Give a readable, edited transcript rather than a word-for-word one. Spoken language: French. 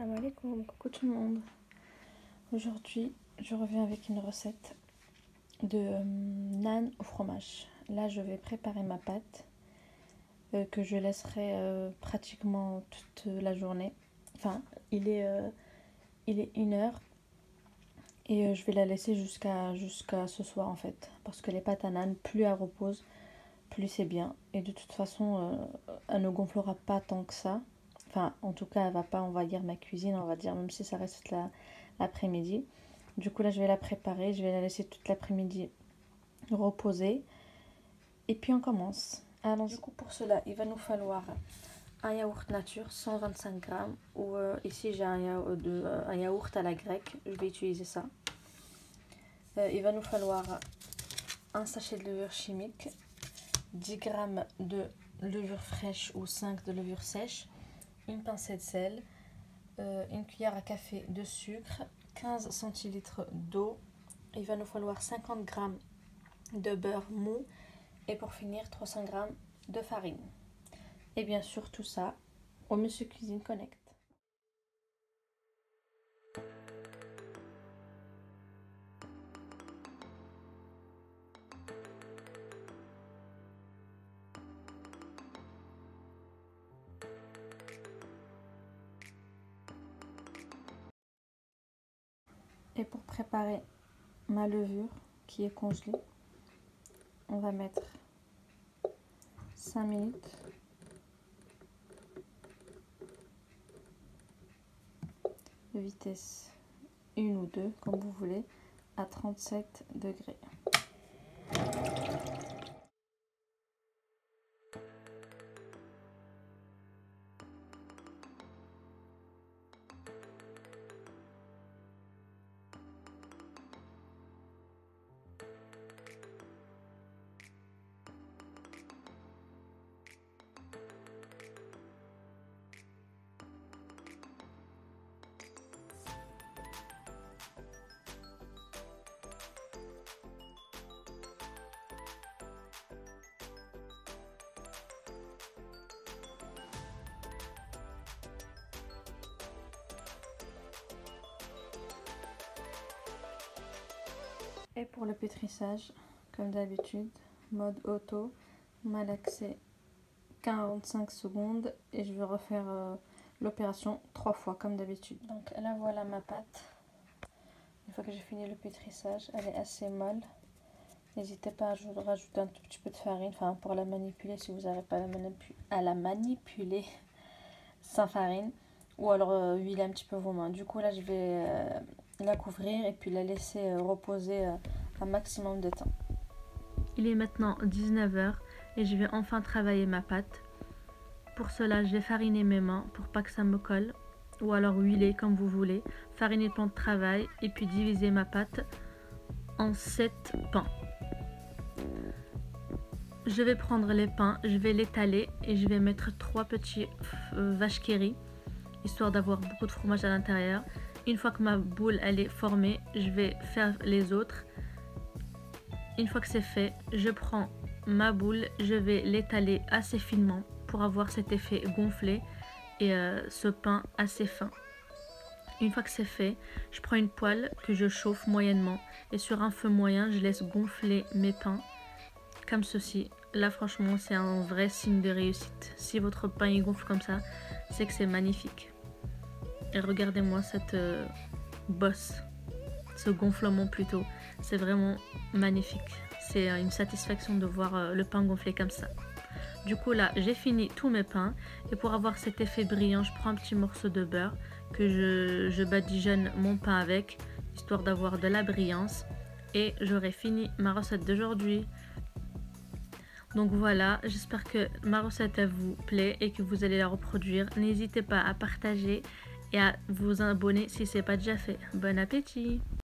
Salam alaikum, coucou tout le monde. Aujourd'hui, je reviens avec une recette de naan au fromage. Là, je vais préparer ma pâte que je laisserai pratiquement toute la journée. Enfin, il est 1h et je vais la laisser jusqu'à ce soir en fait. Parce que les pâtes à naan, plus elles reposent, plus c'est bien. Et de toute façon, elle ne gonflera pas tant que ça. Enfin, en tout cas, elle va pas envahir ma cuisine, on va dire, même si ça reste l'après-midi. Du coup, là, je vais la préparer. Je vais la laisser toute l'après-midi reposer. Et puis, on commence. Alors, du coup, pour cela, il va nous falloir un yaourt nature, 125 grammes. Ou ici, j'ai un yaourt à la grecque. Je vais utiliser ça. Il va nous falloir un sachet de levure chimique, 10 grammes de levure fraîche ou 5 de levure sèche, une pincée de sel, une cuillère à café de sucre, 15 centilitres d'eau. Il va nous falloir 50 g de beurre mou et pour finir 300 g de farine. Et bien sûr tout ça au Monsieur Cuisine Connect. Et pour préparer ma levure qui est congelée, on va mettre 5 minutes de vitesse 1 ou 2 comme vous voulez à 37 degrés. Et pour le pétrissage, comme d'habitude, mode auto, malaxé 45 secondes et je vais refaire l'opération 3 fois comme d'habitude. Donc là voilà ma pâte. Une fois que j'ai fini le pétrissage, elle est assez molle. N'hésitez pas à rajouter un tout petit peu de farine, enfin pour la manipuler si vous n'arrivez pas à la manipuler sans farine. Ou alors huiler un petit peu vos mains. Du coup là je vais la couvrir et puis la laisser reposer un maximum de temps. Il est maintenant 19 h et je vais enfin travailler ma pâte. Pour cela je vais fariner mes mains pour pas que ça me colle. Ou alors huiler comme vous voulez. Fariner le plan de travail et puis diviser ma pâte en 7 pains. Je vais prendre les pains, je vais l'étaler et je vais mettre 3 petits vaches qui rient, histoire d'avoir beaucoup de fromage à l'intérieur. Une fois que ma boule elle est formée, je vais faire les autres. Une fois que c'est fait, je prends ma boule, je vais l'étaler assez finement pour avoir cet effet gonflé et ce pain assez fin. Une fois que c'est fait, je prends une poêle que je chauffe moyennement et sur un feu moyen, je laisse gonfler mes pains comme ceci. Là franchement c'est un vrai signe de réussite. Si votre pain il gonfle comme ça, c'est que c'est magnifique. Et regardez-moi cette bosse, ce gonflement plutôt, c'est vraiment magnifique. C'est une satisfaction de voir le pain gonfler comme ça. Du coup là j'ai fini tous mes pains et pour avoir cet effet brillant, je prends un petit morceau de beurre que je badigeonne mon pain avec, histoire d'avoir de la brillance. Et j'aurai fini ma recette d'aujourd'hui. Donc voilà, j'espère que ma recette elle vous plaît et que vous allez la reproduire. N'hésitez pas à partager et à vous abonner si ce n'est pas déjà fait. Bon appétit!